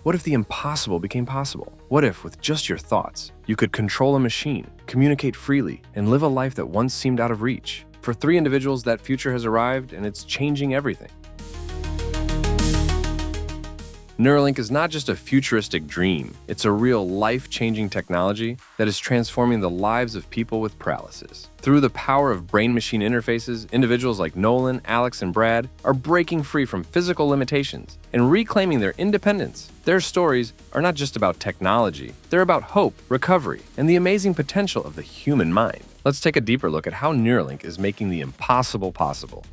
What if the impossible became possible? What if, with just your thoughts, you could control a machine, communicate freely, and live a life that once seemed out of reach? For 3 individuals, that future has arrived, and it's changing everything. Neuralink is not just a futuristic dream, it's a real life-changing technology that is transforming the lives of people with paralysis. Through the power of brain-machine interfaces, individuals like Nolan, Alex, and Brad are breaking free from physical limitations and reclaiming their independence. Their stories are not just about technology, they're about hope, recovery, and the amazing potential of the human mind. Let's take a deeper look at how Neuralink is making the impossible possible.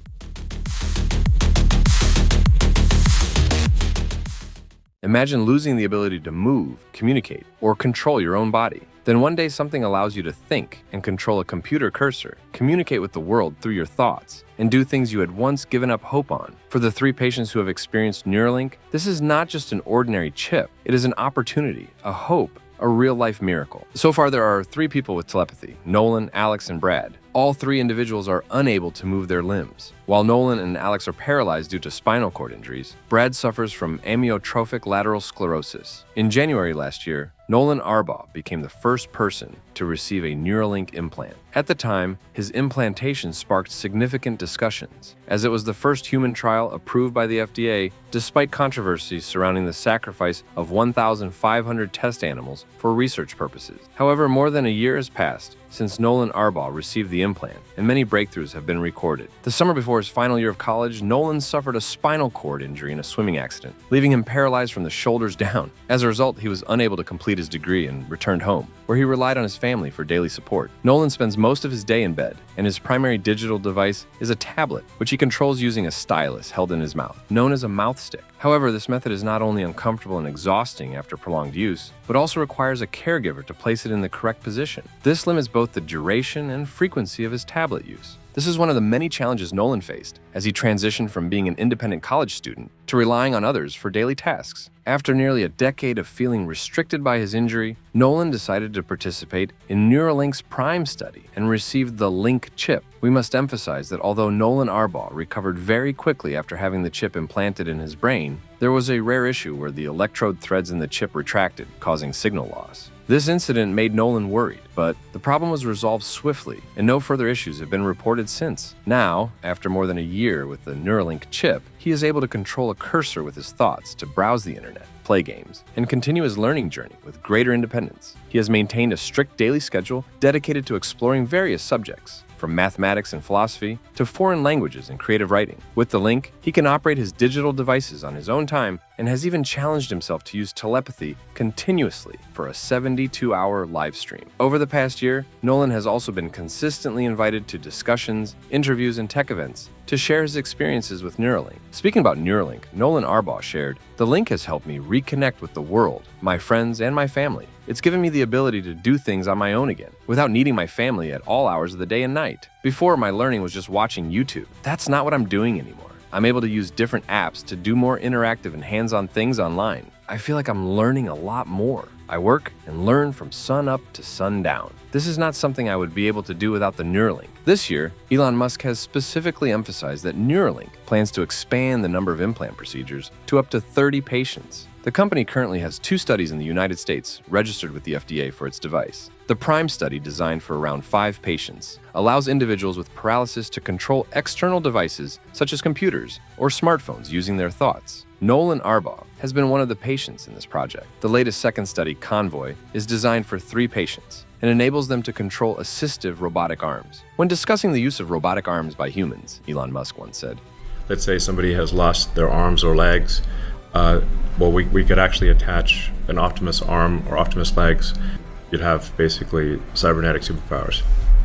Imagine losing the ability to move, communicate, or control your own body. Then one day something allows you to think and control a computer cursor, communicate with the world through your thoughts, and do things you had once given up hope on. For the 3 patients who have experienced Neuralink, this is not just an ordinary chip. It is an opportunity, a hope, a real-life miracle. So far, there are 3 people with telepathy: Nolan, Alex, and Brad. All 3 individuals are unable to move their limbs. While Nolan and Alex are paralyzed due to spinal cord injuries, Brad suffers from amyotrophic lateral sclerosis. In January last year, Nolan Arbaugh became the first person to receive a Neuralink implant. At the time, his implantation sparked significant discussions, as it was the first human trial approved by the FDA, despite controversies surrounding the sacrifice of 1,500 test animals for research purposes. However, more than a year has passed since Nolan Arbaugh received the implant, and many breakthroughs have been recorded. The summer before his final year of college, Nolan suffered a spinal cord injury in a swimming accident, leaving him paralyzed from the shoulders down. As a result, he was unable to complete his degree and returned home, where he relied on his family for daily support. Nolan spends most of his day in bed, and his primary digital device is a tablet, which he controls using a stylus held in his mouth, known as a mouth stick. However, this method is not only uncomfortable and exhausting after prolonged use, but also requires a caregiver to place it in the correct position. This limits both the duration and frequency of his tablet use. This is one of the many challenges Nolan faced as he transitioned from being an independent college student to relying on others for daily tasks. After nearly a decade of feeling restricted by his injury, Nolan decided to participate in Neuralink's PRIME study and received the Link chip. We must emphasize that although Nolan Arbaugh recovered very quickly after having the chip implanted in his brain, there was a rare issue where the electrode threads in the chip retracted, causing signal loss. This incident made Nolan worried, but the problem was resolved swiftly, and no further issues have been reported since. Now, after more than a year with the Neuralink chip, he is able to control a cursor with his thoughts to browse the internet, play games, and continue his learning journey with greater independence. He has maintained a strict daily schedule dedicated to exploring various subjects, from mathematics and philosophy to foreign languages and creative writing. With the Link, he can operate his digital devices on his own time and has even challenged himself to use telepathy continuously for a 72-hour live stream. Over the past year, Nolan has also been consistently invited to discussions, interviews, and tech events to share his experiences with Neuralink. Speaking about Neuralink, Nolan Arbaugh shared, "The Link has helped me reconnect with the world, my friends, and my family. It's given me the ability to do things on my own again, without needing my family at all hours of the day and night. Before, my learning was just watching YouTube. That's not what I'm doing anymore. I'm able to use different apps to do more interactive and hands-on things online. I feel like I'm learning a lot more. I work and learn from sun up to sundown. This is not something I would be able to do without the Neuralink." This year, Elon Musk has specifically emphasized that Neuralink plans to expand the number of implant procedures to up to 30 patients. The company currently has 2 studies in the United States registered with the FDA for its device. The PRIME study, designed for around 5 patients, allows individuals with paralysis to control external devices such as computers or smartphones using their thoughts. Nolan Arbaugh has been one of the patients in this project. The latest second study, Convoy, is designed for 3 patients and enables them to control assistive robotic arms. When discussing the use of robotic arms by humans, Elon Musk once said, "Let's say somebody has lost their arms or legs. We could actually attach an Optimus arm or Optimus legs. You'd have basically cybernetic superpowers."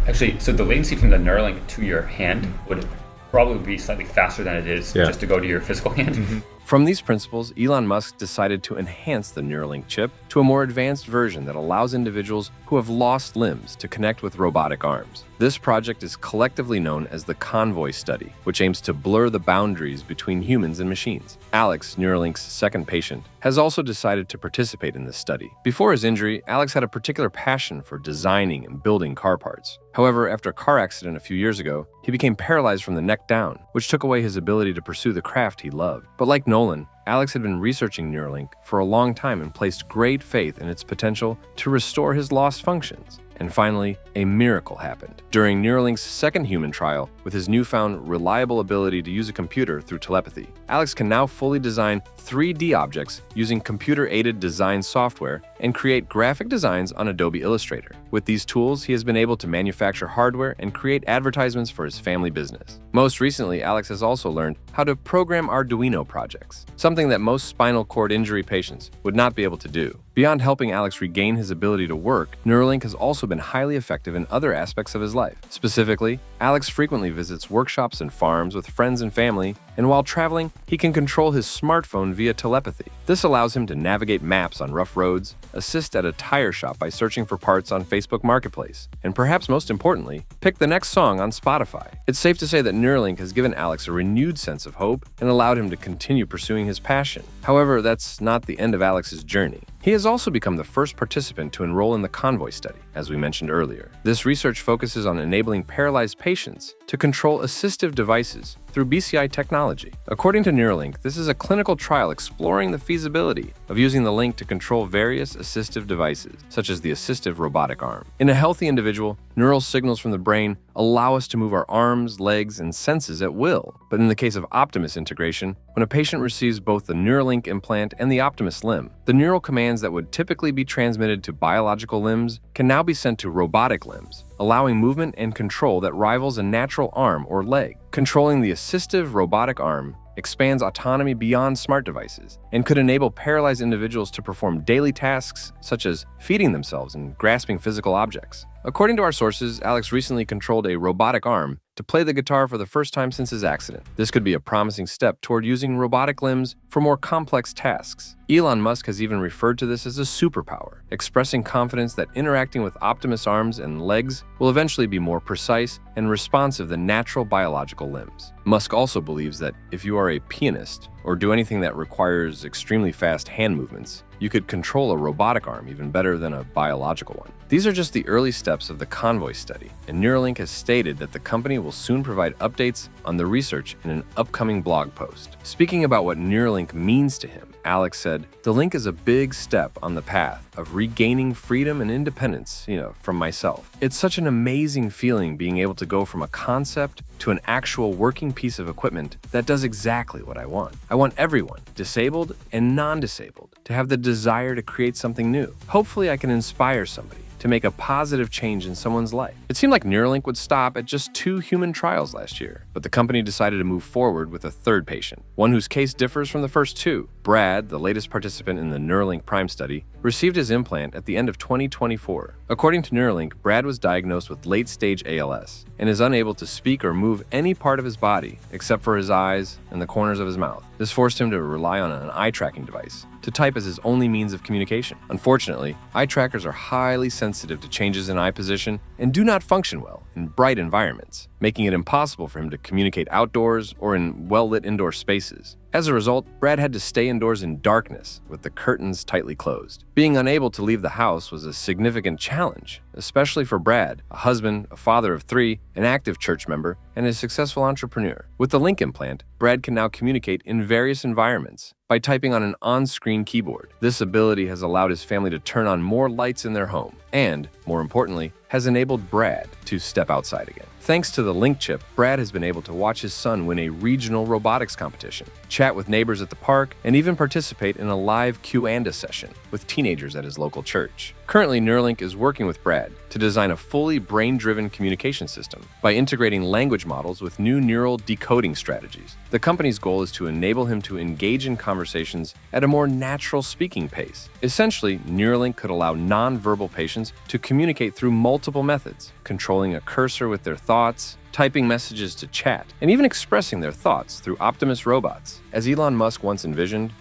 Actually, so the latency from the Neuralink to your hand would probably be slightly faster than it is just to go to your physical hand. From these principles, Elon Musk decided to enhance the Neuralink chip to a more advanced version that allows individuals who have lost limbs to connect with robotic arms. This project is collectively known as the Convoy Study, which aims to blur the boundaries between humans and machines. Alex, Neuralink's second patient, has also decided to participate in this study. Before his injury, Alex had a particular passion for designing and building car parts. However, after a car accident a few years ago, he became paralyzed from the neck down, which took away his ability to pursue the craft he loved. But like Nolan, Alex had been researching Neuralink for a long time and placed great faith in its potential to restore his lost functions. And finally, a miracle happened. During Neuralink's second human trial, with his newfound reliable ability to use a computer through telepathy, Alex can now fully design 3D objects using computer-aided design software and create graphic designs on Adobe Illustrator. With these tools, he has been able to manufacture hardware and create advertisements for his family business. Most recently, Alex has also learned how to program Arduino projects, something that most spinal cord injury patients would not be able to do. Beyond helping Alex regain his ability to work, Neuralink has also been highly effective in other aspects of his life. Specifically, Alex frequently visits workshops and farms with friends and family, and while traveling, he can control his smartphone via telepathy. This allows him to navigate maps on rough roads, assist at a tire shop by searching for parts on Facebook Marketplace, and perhaps most importantly, pick the next song on Spotify. It's safe to say that Neuralink has given Alex a renewed sense of hope and allowed him to continue pursuing his passion. However, that's not the end of Alex's journey. He has also become the first participant to enroll in the Convoy study, as we mentioned earlier. This research focuses on enabling paralyzed patients to control assistive devices through BCI technology. According to Neuralink, this is a clinical trial exploring the feasibility of using the link to control various assistive devices, such as the assistive robotic arm. In a healthy individual, neural signals from the brain allow us to move our arms, legs, and senses at will. But in the case of Optimus integration, when a patient receives both the Neuralink implant and the Optimus limb, the neural commands that would typically be transmitted to biological limbs can now be sent to robotic limbs, allowing movement and control that rivals a natural arm or leg. Controlling the assistive robotic arm expands autonomy beyond smart devices and could enable paralyzed individuals to perform daily tasks such as feeding themselves and grasping physical objects. According to our sources, Alex recently controlled a robotic arm to play the guitar for the first time since his accident. This could be a promising step toward using robotic limbs for more complex tasks. Elon Musk has even referred to this as a superpower, expressing confidence that interacting with Optimus arms and legs will eventually be more precise and responsive than natural biological limbs. Musk also believes that if you are a pianist or do anything that requires extremely fast hand movements, you could control a robotic arm even better than a biological one. These are just the early steps of the Convoy study, and Neuralink has stated that the company will soon provide updates on the research in an upcoming blog post. Speaking about what Neuralink means to him, Alex said, "The link is a big step on the path of regaining freedom and independence, from myself. It's such an amazing feeling being able to go from a concept to an actual working piece of equipment that does exactly what I want. I want everyone, disabled and non-disabled, to have the desire to create something new. Hopefully I can inspire somebody to make a positive change in someone's life." It seemed like Neuralink would stop at just 2 human trials last year, but the company decided to move forward with a third patient, one whose case differs from the first 2. Brad, the latest participant in the Neuralink Prime study, received his implant at the end of 2024. According to Neuralink, Brad was diagnosed with late-stage ALS and is unable to speak or move any part of his body except for his eyes and the corners of his mouth. This forced him to rely on an eye-tracking device to type as his only means of communication. Unfortunately, eye trackers are highly sensitive to changes in eye position and do not function well in bright environments, making it impossible for him to communicate outdoors or in well-lit indoor spaces. As a result, Brad had to stay indoors in darkness with the curtains tightly closed. Being unable to leave the house was a significant challenge, especially for Brad, a husband, a father of 3, an active church member, and a successful entrepreneur. With the Link implant, Brad can now communicate in various environments by typing on an on-screen keyboard. This ability has allowed his family to turn on more lights in their home and, more importantly, has enabled Brad to step outside again. Thanks to the Link chip, Brad has been able to watch his son win a regional robotics competition, chat with neighbors at the park, and even participate in a live Q&A session with teenagers at his local church. Currently, Neuralink is working with Brad to design a fully brain-driven communication system by integrating language models with new neural decoding strategies. The company's goal is to enable him to engage in conversations at a more natural speaking pace. Essentially, Neuralink could allow non-verbal patients to communicate through multiple methods, controlling a cursor with their thoughts, typing messages to chat, and even expressing their thoughts through Optimus robots. As Elon Musk once envisioned,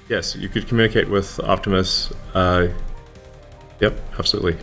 yes, you could communicate with Optimus. Yep, absolutely.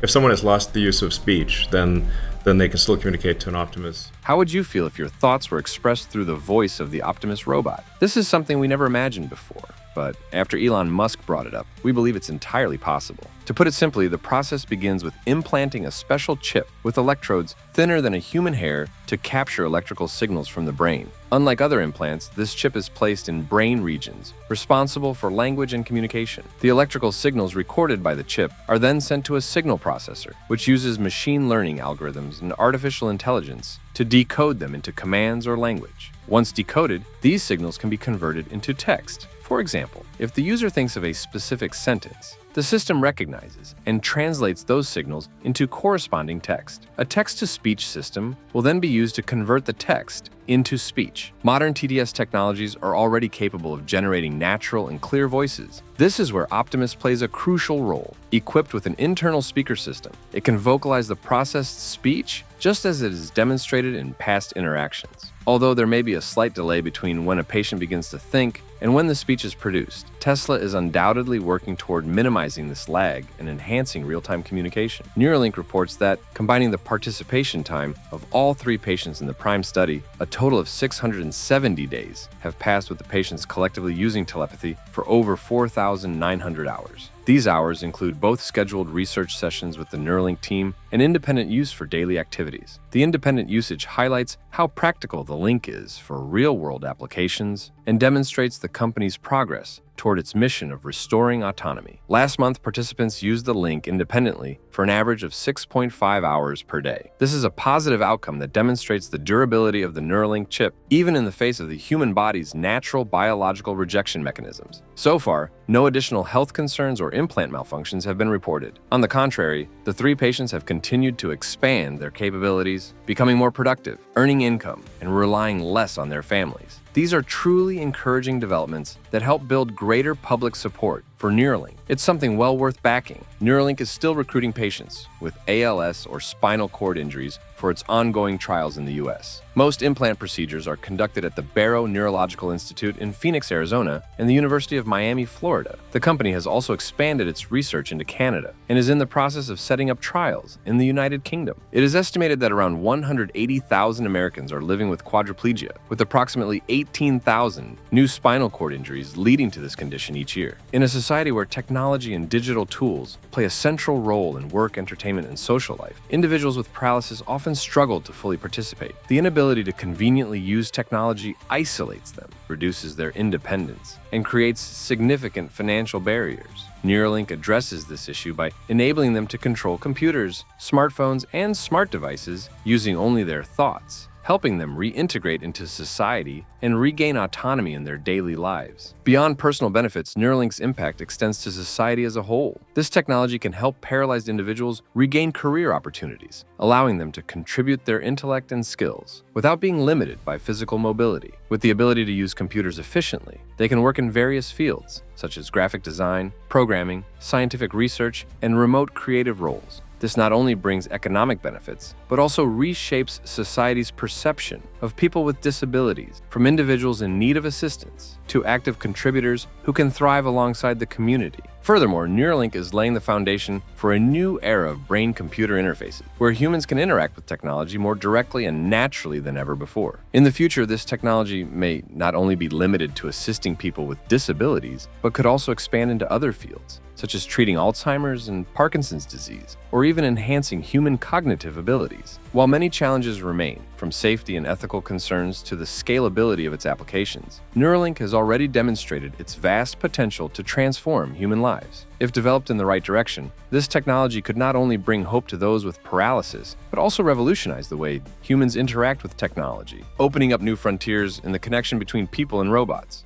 If someone has lost the use of speech, then then they can still communicate to an Optimus. How would you feel if your thoughts were expressed through the voice of the Optimus robot? This is something we never imagined before, but after Elon Musk brought it up, we believe it's entirely possible. To put it simply, the process begins with implanting a special chip with electrodes thinner than a human hair to capture electrical signals from the brain. Unlike other implants, this chip is placed in brain regions responsible for language and communication. The electrical signals recorded by the chip are then sent to a signal processor, which uses machine learning algorithms and artificial intelligence to decode them into commands or language. Once decoded, these signals can be converted into text. For example, if the user thinks of a specific sentence, the system recognizes and translates those signals into corresponding text. A text-to-speech system will then be used to convert the text into speech. Modern TDS technologies are already capable of generating natural and clear voices. This is where Optimus plays a crucial role. Equipped with an internal speaker system, it can vocalize the processed speech just as it is demonstrated in past interactions. Although there may be a slight delay between when a patient begins to think and when the speech is produced, Tesla is undoubtedly working toward minimizing this lag and enhancing real-time communication. Neuralink reports that, combining the participation time of all 3 patients in the PRIME study, a total of 670 days have passed with the patients collectively using telepathy for over 4,900 hours. These hours include both scheduled research sessions with the Neuralink team and independent use for daily activities. The independent usage highlights how practical the link is for real-world applications and demonstrates the company's progress toward its mission of restoring autonomy. Last month, participants used the link independently for an average of 6.5 hours per day. This is a positive outcome that demonstrates the durability of the Neuralink chip, even in the face of the human body's natural biological rejection mechanisms. So far, no additional health concerns or implant malfunctions have been reported. On the contrary, the 3 patients have continued to expand their capabilities, becoming more productive, earning income, and relying less on their families. These are truly encouraging developments that help build greater public support for Neuralink. It's something well worth backing. Neuralink is still recruiting patients with ALS or spinal cord injuries for its ongoing trials in the US. Most implant procedures are conducted at the Barrow Neurological Institute in Phoenix, Arizona, and the University of Miami, Florida. The company has also expanded its research into Canada and is in the process of setting up trials in the United Kingdom. It is estimated that around 180,000 Americans are living with quadriplegia, with approximately 18,000 new spinal cord injuries leading to this condition each year. In a society where technology and digital tools play a central role in work, entertainment, and social life, individuals with paralysis often struggle to fully participate. The inability to conveniently use technology isolates them, reduces their independence, and creates significant financial barriers. Neuralink addresses this issue by enabling them to control computers, smartphones, and smart devices using only their thoughts, helping them reintegrate into society and regain autonomy in their daily lives. Beyond personal benefits, Neuralink's impact extends to society as a whole. This technology can help paralyzed individuals regain career opportunities, allowing them to contribute their intellect and skills without being limited by physical mobility. With the ability to use computers efficiently, they can work in various fields, such as graphic design, programming, scientific research, and remote creative roles. This not only brings economic benefits, but also reshapes society's perception of people with disabilities, from individuals in need of assistance to active contributors who can thrive alongside the community. Furthermore, Neuralink is laying the foundation for a new era of brain-computer interfaces, where humans can interact with technology more directly and naturally than ever before. In the future, this technology may not only be limited to assisting people with disabilities, but could also expand into other fields, such as treating Alzheimer's and Parkinson's disease, or even enhancing human cognitive abilities. While many challenges remain, from safety and ethical concerns to the scalability of its applications, Neuralink has already demonstrated its vast potential to transform human lives. If developed in the right direction, this technology could not only bring hope to those with paralysis, but also revolutionize the way humans interact with technology, opening up new frontiers in the connection between people and robots.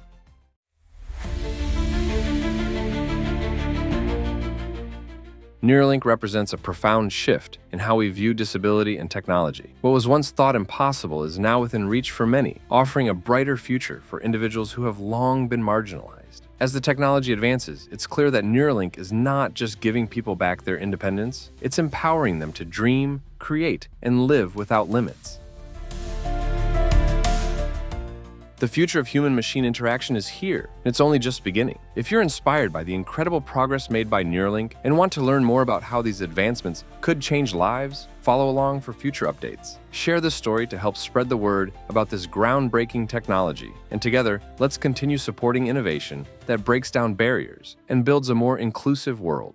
Neuralink represents a profound shift in how we view disability and technology. What was once thought impossible is now within reach for many, offering a brighter future for individuals who have long been marginalized. As the technology advances, it's clear that Neuralink is not just giving people back their independence, it's empowering them to dream, create, and live without limits. The future of human-machine interaction is here, and it's only just beginning. If you're inspired by the incredible progress made by Neuralink and want to learn more about how these advancements could change lives, follow along for future updates. Share this story to help spread the word about this groundbreaking technology, and together, let's continue supporting innovation that breaks down barriers and builds a more inclusive world.